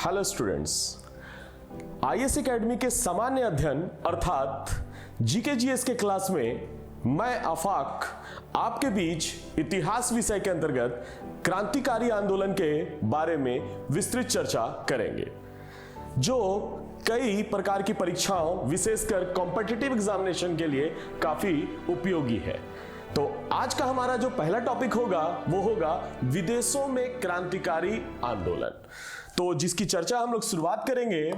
Hello students, IAS academy के सामान्य अध्ययन अर्थात जीके जीएस के क्लास में मैं आफाक आपके बीच इतिहास विषय के अंतर्गत क्रांतिकारी आंदोलन के बारे में विस्तृत चर्चा करेंगे, जो कई प्रकार की परीक्षाओं विशेषकर कॉम्पिटिटिव एग्जामिनेशन के लिए काफी उपयोगी है। तो आज का हमारा जो पहला टॉपिक होगा वो होगा विदेशों में क्रांतिकारी आंदोलन। तो जिसकी चर्चा हम लोग शुरुआत करेंगे,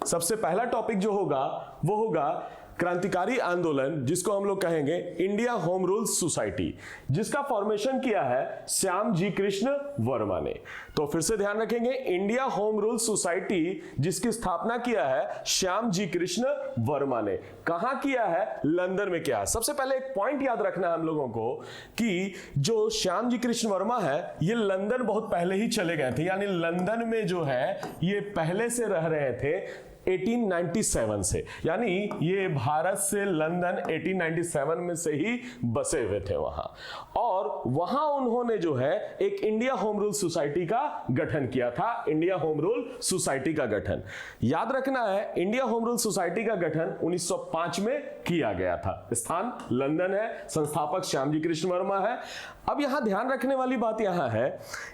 सबसे पहला टॉपिक जो होगा वो होगा क्रांतिकारी आंदोलन, जिसको हम लोग कहेंगे इंडिया होम रूल सोसाइटी, जिसका फॉर्मेशन किया है श्याम जी कृष्ण वर्मा ने। तो फिर से ध्यान रखेंगे, इंडिया होम रूल सोसाइटी जिसकी स्थापना किया है श्याम जी कृष्ण वर्मा ने। कहां किया है? लंदन में किया है। सबसे पहले एक पॉइंट याद रखना है हम लोगों को कि जो श्याम जी कृष्ण वर्मा है ये लंदन बहुत पहले ही चले गए थे, यानी लंदन में जो है ये पहले से रह रहे थे 1897 से, यानी ये भारत से लंदन 1897 में से ही बसे हुए थे वहां, और वहां उन्होंने जो है एक इंडिया होम रूल सोसाइटी का गठन किया था। इंडिया होम रूल सोसाइटी का गठन याद रखना है, इंडिया होम रूल सोसाइटी का गठन 1905 में किया गया था। स्थान लंदन है, संस्थापक श्याम जी कृष्ण वर्मा है। अब यहां ध्यान रखने वाली बात यहां है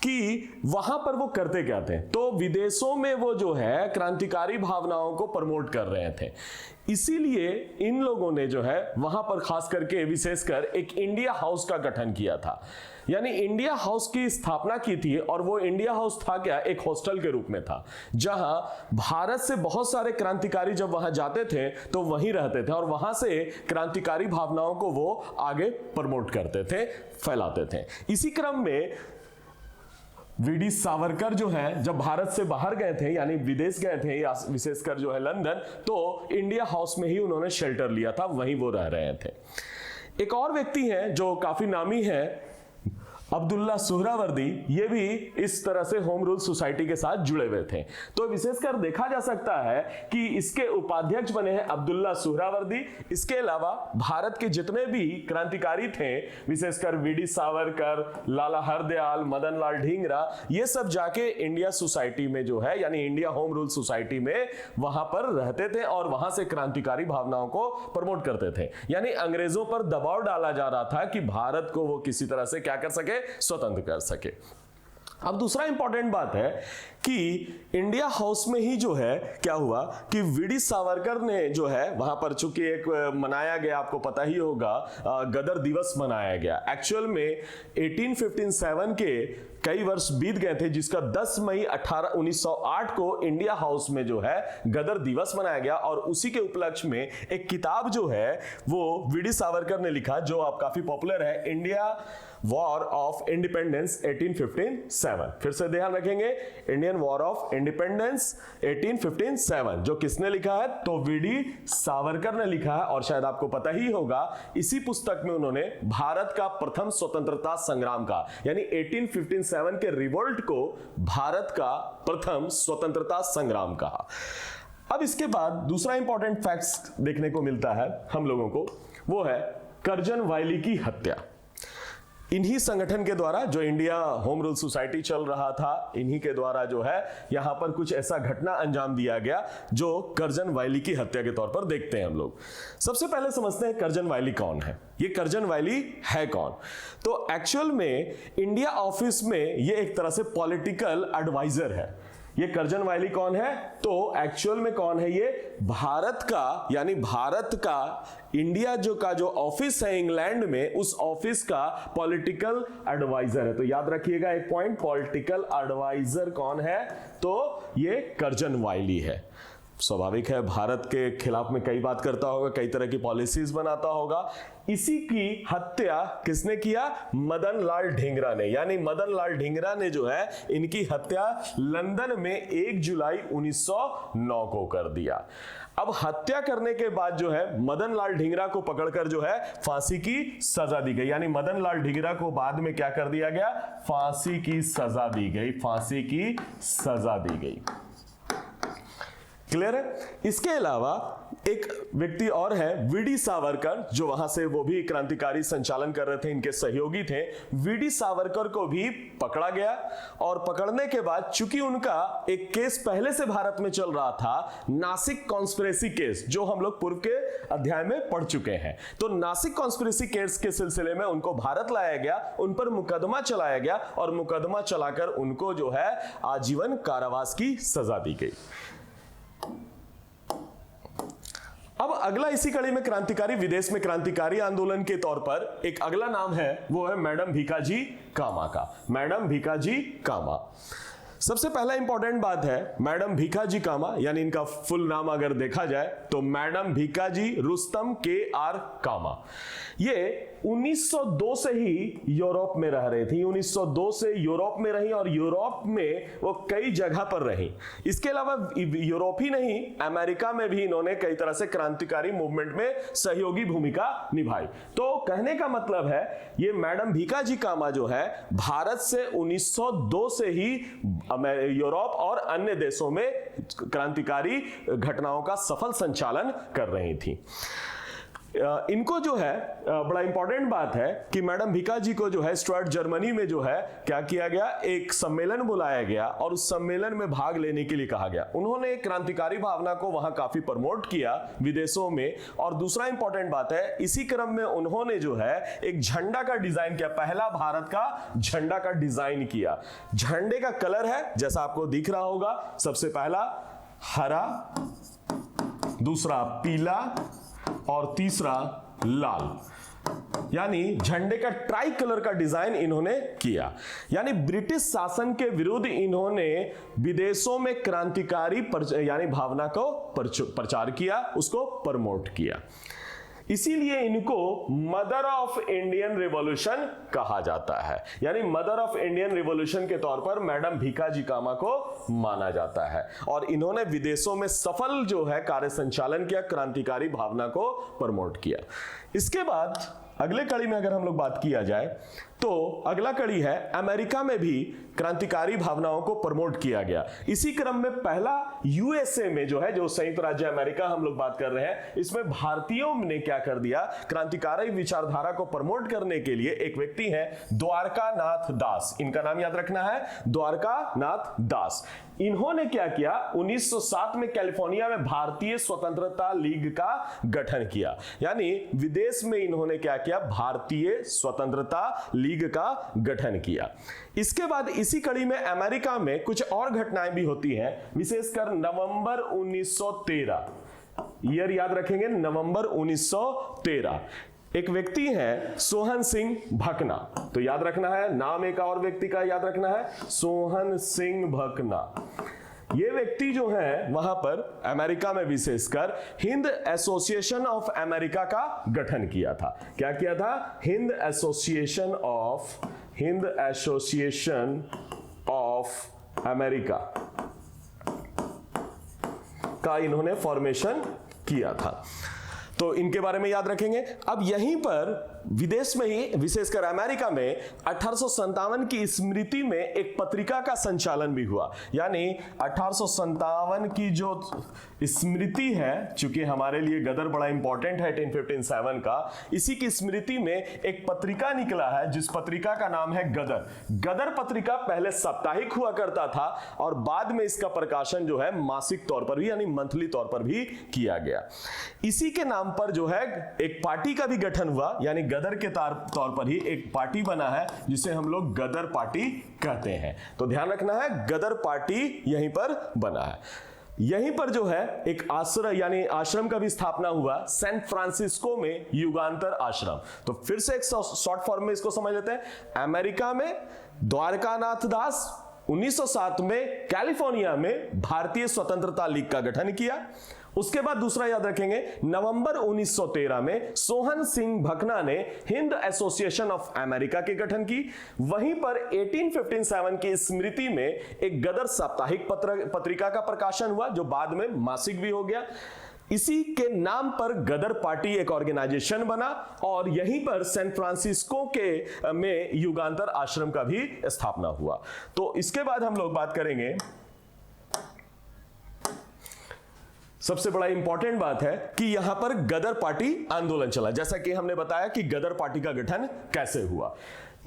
कि वहां पर वो करते क्या थे, तो विदेशों में वो जो है क्रांतिकारी भावनाओं को प्रमोट कर रहे थे। इसीलिए इन लोगों ने जो है वहां पर खास करके विशेषकर एक इंडिया हाउस का गठन किया था, यानी इंडिया हाउस की स्थापना की थी। और वो इंडिया हाउस था क्या? एक हॉस्टल के रूप में था, जहां भारत से बहुत सारे क्रांतिकारी जब वहां जाते थे तो वहीं रहते थे और वहां से क्रांतिकारी भावनाओं को वो आगे प्रमोट करते थे, फैलाते थे। इसी क्रम में वीडी सावरकर जो है जब भारत से बाहर गए थे, यानी विदेश गए थे, या विशेषकर जो है लंदन, तो इंडिया हाउस में ही उन्होंने शेल्टर लिया था, वहीं वो रह रहे थे। एक और व्यक्ति हैं जो काफी नामी है, अब्दुल्ला सुहरावर्दी, ये भी इस तरह से होम रूल सोसाइटी के साथ जुड़े हुए थे। तो विशेषकर देखा जा सकता है कि इसके उपाध्यक्ष बने हैं अब्दुल्ला सुहरावर्दी। इसके अलावा भारत के जितने भी क्रांतिकारी थे, विशेषकर वीडी सावरकर, लाला हरदयाल, मदन लाल ढींगरा, ये सब जाके इंडिया सोसाइटी में जो है, यानी इंडिया होम रूल सोसाइटी में वहां पर रहते थे और वहां से क्रांतिकारी भावनाओं को प्रमोट करते थे। यानी अंग्रेजों पर दबाव डाला जा रहा था कि भारत को वो किसी तरह से क्या कर सके, स्वतंत्र कर सके। अब दूसरा इंपॉर्टेंट बात है कि इंडिया हाउस में ही जो है क्या हुआ कि वीडी सावरकर ने जो है वहां पर, चूंकि एक मनाया गया, आपको पता ही होगा, गदर दिवस मनाया गया। एक्चुअल में 1857 के कई वर्ष बीत गए थे, जिसका 10 मई 1908 को इंडिया हाउस में जो है गदर दिवस मनाया गया। और उसी के उपलक्ष्य में एक किताब जो है वो वीडी सावरकर ने लिखा, जो आप काफी पॉपुलर है, इंडिया वॉर ऑफ इंडिपेंडेंस 1857। फिर से ध्यान रखेंगे, इंडियन वॉर ऑफ इंडिपेंडेंस 1857, जो किसने लिखा है? तो वीडी सावरकर ने लिखा है। और शायद आपको पता ही होगा, इसी पुस्तक में उन्होंने भारत का प्रथम स्वतंत्रता संग्राम का, यानी 1857 के रिवोल्ट को भारत का प्रथम स्वतंत्रता संग्राम कहा। अब इसके बाद दूसरा इंपॉर्टेंट फैक्ट्स देखने को मिलता है हम लोगों को, वो है कर्जन वायली की हत्या। इन्हीं संगठन के द्वारा, जो इंडिया होम रूल सोसाइटी चल रहा था, इन्हीं के द्वारा जो है यहां पर कुछ ऐसा घटना अंजाम दिया गया जो कर्जन वायली की हत्या के तौर पर देखते हैं हम लोग। सबसे पहले समझते हैं कर्जन वायली कौन है। ये कर्जन वायली है कौन? तो एक्चुअल में इंडिया ऑफिस में ये एक तरह से पॉलिटिकल एडवाइजर है। ये कर्जन वायली कौन है? तो एक्चुअल में कौन है? ये भारत का, यानी भारत का इंडिया जो ऑफिस है इंग्लैंड में, उस ऑफिस का पॉलिटिकल एडवाइजर है। तो याद रखिएगा एक पॉइंट, पॉलिटिकल एडवाइजर कौन है? तो ये कर्जन वायली है। स्वाभाविक है, भारत के खिलाफ में कई बात करता होगा, कई तरह की पॉलिसीज बनाता होगा। इसी की हत्या किसने किया? मदन लाल ढींगरा ने। यानी मदन लाल ढींगरा ने जो है इनकी हत्या लंदन में 1 जुलाई 1909 को कर दिया। अब हत्या करने के बाद जो है मदन लाल ढींगरा को पकड़कर जो है फांसी की सजा दी गई। यानी मदन लाल ढींगरा को बाद में क्या कर दिया गया? फांसी की सजा दी गई, फांसी की सजा दी गई। क्लियर है? इसके अलावा एक व्यक्ति और हैं वीडी सावरकर, जो वहां से वो भी क्रांतिकारी संचालन कर रहे थे, इनके सहयोगी थे। वीडी सावरकर को भी पकड़ा गया और पकड़ने के बाद चूंकि उनका एक केस पहले से भारत में चल रहा था, नासिक कॉन्स्पिरेसी केस, जो हम लोग पूर्व के अध्याय में पढ़ चुके हैं, तो नासिक कॉन्स्पिरेसी केस के सिलसिले में उनको भारत लाया गया, उन पर मुकदमा चलाया गया और मुकदमा चलाकर उनको जो है आजीवन कारावास की सजा दी गई। अब अगला इसी कड़ी में क्रांतिकारी, विदेश में क्रांतिकारी आंदोलन के तौर पर एक अगला नाम है, वो है मैडम भीकाजी कामा का। मैडम भीकाजी कामा, सबसे पहला इंपॉर्टेंट बात है, मैडम भीकाजी कामा यानी इनका फुल नाम अगर देखा जाए तो मैडम भीकाजी रुस्तम के.आर. कामा। ये 1902 से ही यूरोप में रह रही थी, 1902 से यूरोप में रही और यूरोप में वो कई जगह पर रही। इसके अलावा यूरोप ही नहीं, अमेरिका में भी इन्होंने कई तरह से क्रांतिकारी मूवमेंट में सहयोगी भूमिका निभाई। तो कहने का मतलब है ये मैडम भीकाजी कामा जो है भारत से 1902 से ही यूरोप और अन्य देशों में क्रांतिकारी घटनाओं का सफल संचालन कर रही थी। इनको जो है बड़ा इंपॉर्टेंट बात है कि मैडम भीकाजी को जो है स्टुअर्ट जर्मनी में जो है क्या किया गया, एक सम्मेलन बुलाया गया और उस सम्मेलन में भाग लेने के लिए कहा गया। उन्होंने क्रांतिकारी भावना को वहां काफी प्रमोट किया विदेशों में। और दूसरा इंपॉर्टेंट बात है, इसी क्रम में उन्होंने जो है एक झंडा का डिजाइन किया, पहला भारत का झंडा का डिजाइन किया। झंडे का कलर है जैसा आपको दिख रहा होगा, सबसे पहला हरा, दूसरा पीला और तीसरा लाल, यानी झंडे का ट्राई कलर का डिजाइन इन्होंने किया। यानी ब्रिटिश शासन के विरुद्ध इन्होंने विदेशों में क्रांतिकारी यानी भावना को प्रचार किया, उसको प्रमोट किया। इसीलिए इनको मदर ऑफ इंडियन रिवॉल्यूशन कहा जाता है। यानी मदर ऑफ इंडियन रिवॉल्यूशन के तौर पर मैडम भीकाजी कामा को माना जाता है और इन्होंने विदेशों में सफल जो है कार्य संचालन किया, क्रांतिकारी भावना को प्रमोट किया। इसके बाद अगले कड़ी में अगर हम लोग बात किया जाए तो अगला कड़ी है, अमेरिका में भी क्रांतिकारी भावनाओं को प्रमोट किया गया। इसी क्रम में पहला यूएसए में जो है, जो संयुक्त राज्य अमेरिका हम लोग बात कर रहे हैं, इसमें भारतीयों ने क्या कर दिया, क्रांतिकारी विचारधारा को प्रमोट करने के लिए एक व्यक्ति है द्वारका नाथ दास। इनका नाम याद रखना है, द्वारका नाथ दास। इन्होंने क्या किया, 1907 में कैलिफोर्निया में भारतीय स्वतंत्रता लीग का गठन किया। यानी विदेश में इन्होंने क्या किया, भारतीय स्वतंत्रता लीग का गठन किया। इसके बाद इसी कड़ी में अमेरिका में कुछ और घटनाएं भी होती हैं, विशेषकर नवंबर 1913, ईयर याद रखेंगे, नवंबर 1913। एक व्यक्ति है सोहन सिंह भकना, तो याद रखना है नाम, एक और व्यक्ति का याद रखना है, सोहन सिंह भकना। ये व्यक्ति जो है वहां पर अमेरिका में विशेषकर हिंद एसोसिएशन ऑफ अमेरिका का गठन किया था। क्या किया था, हिंद एसोसिएशन ऑफ अमेरिका का इन्होंने फॉर्मेशन किया था। तो इनके बारे में याद रखेंगे। अब यहीं पर विदेश में ही विशेषकर अमेरिका में 1857 की स्मृति में एक पत्रिका का संचालन भी हुआ। यानी 1857 की जो स्मृति है, चूंकि हमारे लिए गदर बड़ा इंपॉर्टेंट है 1057 का, इसी की स्मृति में एक पत्रिका निकला है जिस पत्रिका का नाम है गदर। गदर पत्रिका पहले साप्ताहिक हुआ करता था और बाद में इसका प्रकाशन जो है मासिक तौर पर भी यानी मंथली तौर पर भी किया गया। इसी के नाम पर जो है एक पार्टी का भी गठन हुआ, यानी गदर के तौर पर ही एक पार्टी बना है जिसे हम लोग गदर पार्टी कहते हैं। तो ध्यान रखना है, गदर पार्टी यहीं पर बना है। यहीं पर जो है एक आश्रम यानी आश्रम का भी स्थापना हुआ सैन फ्रांसिस्को में, युगांतर आश्रम। तो फिर से एक शॉर्ट फॉर्म में इसको समझ लेते हैं। अमेरिका में द्वारकानाथ दास, 1907 में कैलिफोर्निया में भारतीय स्वतंत्रता लीग का गठन किया। उसके बाद दूसरा याद रखेंगे, नवंबर 1913 में सोहन सिंह भकना ने हिंद एसोसिएशन ऑफ अमेरिका के गठन की। वहीं पर 1857 की स्मृति में एक गदर साप्ताहिक पत्रिका का प्रकाशन हुआ जो बाद में मासिक भी हो गया। इसी के नाम पर गदर पार्टी एक ऑर्गेनाइजेशन बना और यहीं पर सैन फ्रांसिस्को के में युगांतर आश्रम का भी स्थापना हुआ। तो इसके बाद हम लोग बात करेंगे सबसे बड़ा इंपॉर्टेंट बात है कि यहां पर गदर पार्टी आंदोलन चला। जैसा कि हमने बताया कि गदर पार्टी का गठन कैसे हुआ।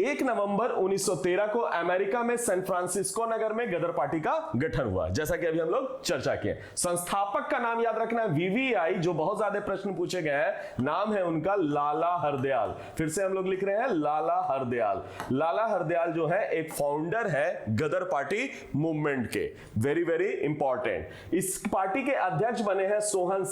1 नवंबर 1913 को अमेरिका में सैन फ्रांसिस्को नगर में गदर पार्टी का गठन हुआ, जैसा कि अभी हम लोग चर्चा किए। संस्थापक का नाम याद रखना है वीवीआई, जो बहुत ज्यादा प्रश्न पूछे गए हैं। नाम है उनका लाला हरदयाल। फिर से हम लोग लिख रहे हैं लाला हरदयाल। लाला हरदयाल जो है एक फाउंडर है गदर पार्टी मूवमेंट के। Very very important. इस पार्टी के अध्यक्ष बने हैं सोहन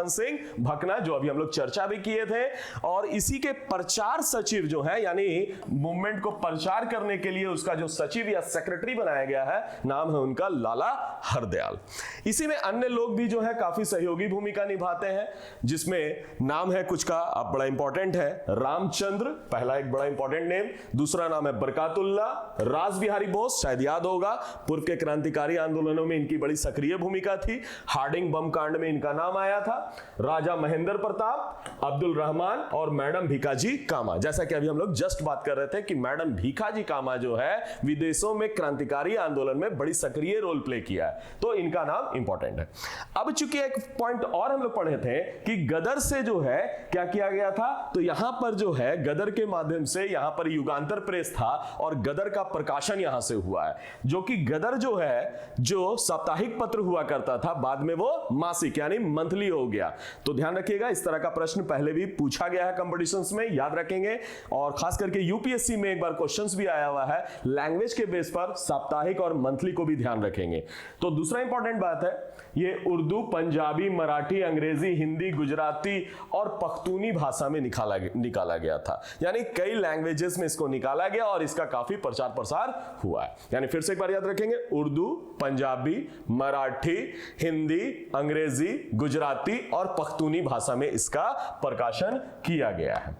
सिंह भकना, जो अभी हम लोग चर्चा भी किए थे। और इसी के प्रचार सचिव जो है, यानी मूवमेंट को प्रचार करने के लिए उसका जो सचिव या सेक्रेटरी बनाया गया है, नाम है उनका लाला हरदयाल। इसी में अन्य लोग भी जो है काफी सहयोगी भूमिका निभाते हैं, जिसमें नाम है कुछ का अब बड़ा इंपॉर्टेंट है। रामचंद्र पहला एक बड़ा इंपॉर्टेंट नेम, दूसरा नाम है बरकातुल्ला, रास बिहारी बोस, शायद याद होगा पूर्व के क्रांतिकारी आंदोलनों में इनकी बड़ी सक्रिय भूमिका थी। हार्डिंग बम कांड में इनका नाम आया था। राजा महेंद्र प्रताप, अब्दुल रहमान और मैडम भीकाजी कामा। जैसा कि अभी हम लोग जस्ट बात कर रहे थे कि मैडम भीकाजी कामा जो है विदेशों में क्रांतिकारी आंदोलन में बड़ी सक्रिय रोल प्ले किया है, तो इनका नाम इंपॉर्टेंट है। अब चूंकि एक पॉइंट और हम लोग पढ़े थे कि गदर से जो है क्या किया गया था, तो यहां पर जो है गदर के माध्यम से यहां पर युगांतर प्रेस था और गदर का प्रकाशन यहां से हुआ है। जो कि गदर जो है जो साप्ताहिक पत्र हुआ करता था, बाद में वो मासिक यानी मंथली हो गया। तो ध्यान रखिएगा, इस तरह का प्रश्न पहले भी पूछा गया है कंपटीशंस में, याद रखेंगे। और खास करके यूपीएससी में एक बार क्वेश्चंस भी आया हुआ है लैंग्वेज के बेस पर, साप्ताहिक और मंथली को भी ध्यान रखेंगे। तो दूसरा इंपॉर्टेंट बात है, ये उर्दू, पंजाबी, मराठी, अंग्रेजी, हिंदी, गुजराती और पख्तूनी भाषा में निकाला गया था। यानी कई लैंग्वेजेस में इसको निकाला गया और इसका काफी प्रचार प्रसार हुआ है। यानी फिर से एक बार याद रखेंगे, उर्दू, पंजाबी, मराठी, हिंदी, अंग्रेजी, गुजराती और पख्तूनी भाषा में इसका प्रकाशन किया गया है।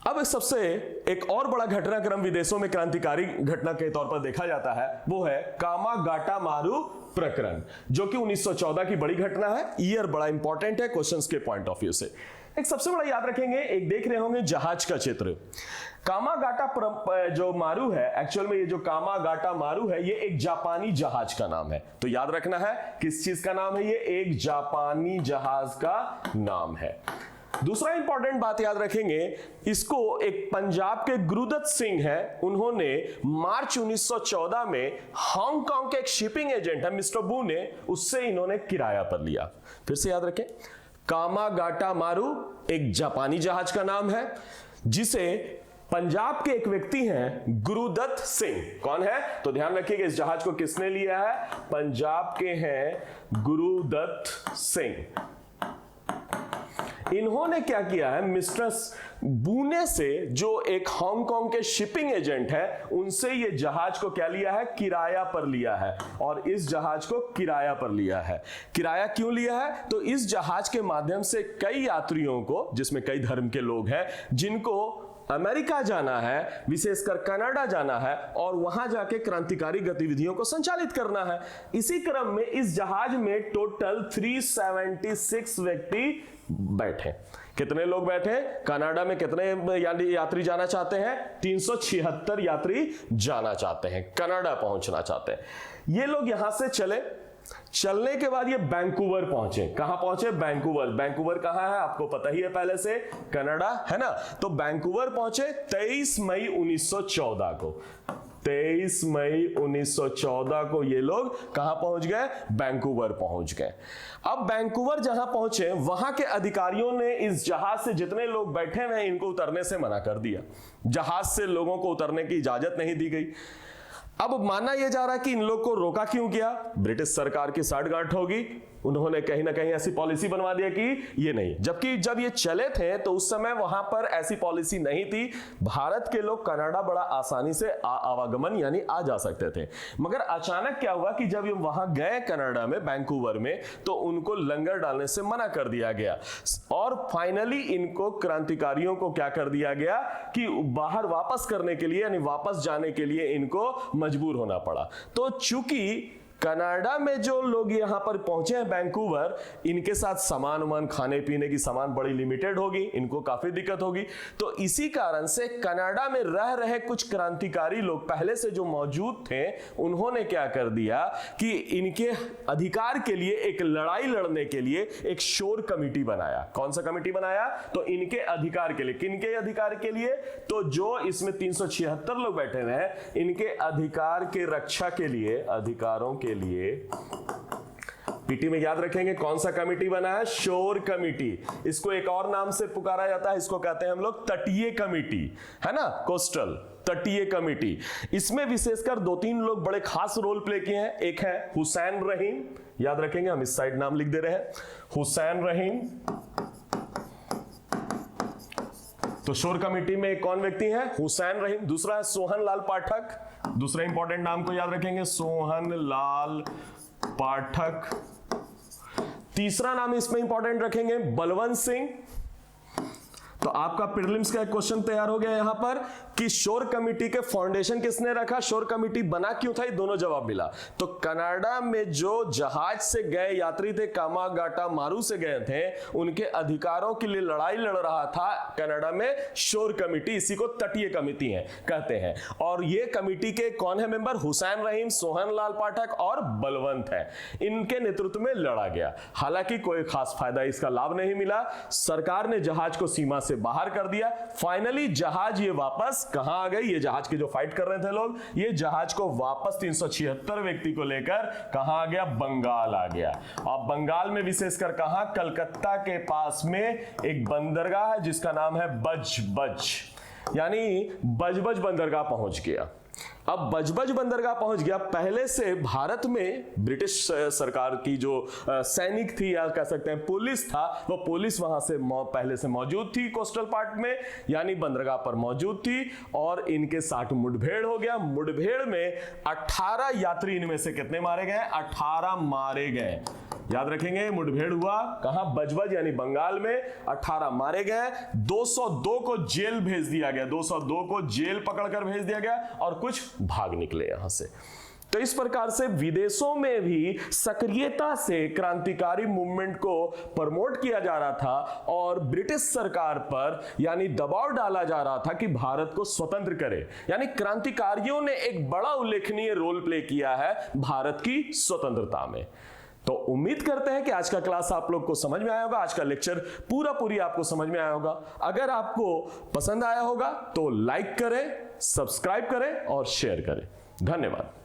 अब सबसे एक और बड़ा घटनाक्रम विदेशों में क्रांतिकारी घटना के तौर पर देखा जाता है, वो है कामागाटा मारू प्रकरण, जो कि 1914 की बड़ी घटना है। ईयर बड़ा इंपॉर्टेंट है क्वेश्चंस के पॉइंट ऑफ व्यू से। एक सबसे बड़ा याद रखेंगे, एक देख रहे होंगे जहाज का चित्र। कामागाटा जो मारू है, एक्चुअल में ये जो कामागाटा मारू है, ये एक जापानी जहाज का नाम है। तो याद रखना है किस चीज का नाम है, ये एक जापानी जहाज का नाम है। दूसरा इंपॉर्टेंट बात याद रखेंगे, इसको एक पंजाब के गुरुदत्त सिंह है, उन्होंने मार्च 1914 में हांगकांग के एक शिपिंग एजेंट है मिस्टर बू ने, उससे इन्होंने किराया पर लिया। फिर से याद रखें, कामागाटा मारू एक जापानी जहाज का नाम है, जिसे पंजाब के एक व्यक्ति हैं गुरुदत्त सिंह। कौन है? तो ध्यान रखिएगा, इस जहाज को किसने लिया है? पंजाब के हैं गुरुदत्त सिंह। इन्होंने क्या किया है, मिस्टर बूने से, जो एक हांगकांग के शिपिंग एजेंट है, उनसे ये जहाज को क्या लिया है? किराया पर लिया है। और इस जहाज को किराया पर लिया है। किराया क्यों लिया है? तो इस जहाज के माध्यम से कई यात्रियों को, जिसमें कई धर्म के लोग हैं, जिनको अमेरिका जाना है, विशेषकर कनाडा जाना है और वहां जाके क्रांतिकारी गतिविधियों को संचालित करना है। इसी क्रम में इस जहाज में टोटल 376 व्यक्ति बैठे। कितने लोग बैठे? कनाडा में कितने यात्री जाना चाहते हैं? 376 यात्री जाना चाहते हैं, कनाडा पहुंचना चाहते हैं। ये लोग यहां से चलने के बाद ये वैंकूवर पहुंचे। कहां पहुंचे? वैंकूवर। वैंकूवर कहां है? आपको पता ही है पहले से, कनाडा है ना। तो वैंकूवर पहुंचे 23 मई 1914 को। 23 मई 1914 को ये लोग कहां पहुंच गए? वैंकूवर पहुंच गए। अब वैंकूवर जहां पहुंचे, वहां के अधिकारियों ने इस जहाज से जितने लोग बैठे हुए हैं, इनको उतरने से मना कर दिया। जहाज से लोगों को उतरने की इजाजत नहीं दी गई। अब माना यह जा रहा है कि इन लोग को रोका क्यों गया? ब्रिटिश सरकार की साठगांठ होगी, उन्होंने कहीं ना कहीं ऐसी पॉलिसी बनवा दिया कि ये नहीं। जबकि जब ये चले थे तो उस समय वहां पर ऐसी पॉलिसी नहीं थी। भारत के लोग कनाडा बड़ा आसानी से आवागमन यानी आ जा सकते थे। मगर अचानक क्या हुआ कि जब ये वहां गए कनाडा में, वैंकूवर में, तो उनको लंगर डालने से मना कर दिया गया। और फाइनली इनको, क्रांतिकारियों को क्या कर दिया गया कि बाहर वापस करने के लिए यानी वापस जाने के लिए इनको मजबूर होना पड़ा। तो चूंकि कनाडा में जो लोग यहां पर पहुंचे हैं वैंकूवर, इनके साथ सामान वामान खाने पीने की सामान बड़ी लिमिटेड होगी, इनको काफी दिक्कत होगी। तो इसी कारण से कनाडा में रह रहे कुछ क्रांतिकारी लोग पहले से जो मौजूद थे, उन्होंने क्या कर दिया कि इनके अधिकार के लिए एक लड़ाई लड़ने के लिए एक शोर कमेटी बनाया। कौन सा कमेटी बनाया? तो इनके अधिकार के लिए। किनके अधिकार के लिए? तो जो इसमें 376 लोग बैठे हुए हैं, इनके अधिकार के रक्षा के लिए, अधिकारों के लिए पीटी में याद रखेंगे कौन सा कमेटी बना है? शोर कमेटी। इसको एक और नाम से पुकारा जाता है, इसको कहते हैं हम लोग तटीय कमेटी, है ना, कोस्टल तटीय कमेटी। इसमें विशेषकर 2-3 लोग बड़े खास रोल प्ले किए हैं। एक है हुसैन रहीम, याद रखेंगे, हम इस साइड नाम लिख दे रहे हैं, हुसैन रहीम। तो शोर कमेटी में कौन व्यक्ति है? हुसैन रहीम। दूसरा है सोहन लाल पाठक, दूसरा इंपॉर्टेंट नाम को याद रखेंगे, सोहन लाल पाठक। तीसरा नाम इसमें इंपॉर्टेंट रखेंगे, बलवंत सिंह। तो आपका प्रीलिम्स का एक क्वेश्चन तैयार हो गया यहां पर कि शोर कमेटी के फाउंडेशन किसने रखा, शोर कमेटी बना क्यों था, ये दोनों जवाब मिला। तो कनाडा में जो जहाज से गए यात्री थे, कामागाटा मारू से गए थे, उनके अधिकारों के लिए लड़ाई लड़ रहा था कनाडा में शोर कमेटी, इसी को तटीय कमेटी है कहते हैं। और ये कमेटी के कौन है मेंबर? हुसैन रहीम, सोहन लाल पाठक और बलवंत है। इनके नेतृत्व में लड़ा गया। हालांकि कोई खास फायदा इसका लाभ नहीं मिला, सरकार ने जहाज को सीमा से बाहर कर दिया। फाइनली जहाज ये वापस कहां आ गई? ये जहाज के जो फाइट कर रहे थे लोग, ये जहाज को वापस 376 व्यक्ति को लेकर कहां आ गया? बंगाल आ गया। और बंगाल में विशेषकर कहां? कलकत्ता के पास में एक बंदरगाह है जिसका नाम है बजबज, यानी बजबज बंदरगाह पहुंच गया। अब बजबज बंदरगाह पहुंच गया। पहले से भारत में ब्रिटिश सरकार की जो सैनिक थी, या कह सकते हैं पुलिस था, वो पुलिस वहां से पहले से मौजूद थी कोस्टल पार्ट में, यानी बंदरगाह पर मौजूद थी। और इनके साथ मुठभेड़ हो गया। मुठभेड़ में 18 यात्री, इनमें से कितने मारे गए? 18 मारे गए। याद रखेंगे, मुठभेड़ हुआ कहां? बजबज यानी बंगाल में। 18 मारे गए, 202 को जेल भेज दिया गया, 202 को जेल पकड़कर भेज दिया गया, और कुछ भाग निकले यहां से। तो इस प्रकार से विदेशों में भी सक्रियता से क्रांतिकारी मूवमेंट को प्रमोट किया जा रहा था, और ब्रिटिश सरकार पर यानी दबाव डाला जा रहा था कि भारत को स्वतंत्र करे। यानी क्रांतिकारियों ने एक बड़ा उल्लेखनीय रोल प्ले किया है भारत की स्वतंत्रता में। तो उम्मीद करते हैं कि आज का क्लास आप लोग को समझ में आया होगा, आज का लेक्चर पूरी आपको समझ में आया होगा। अगर आपको पसंद आया होगा तो लाइक करें, सब्सक्राइब करें और शेयर करें। धन्यवाद।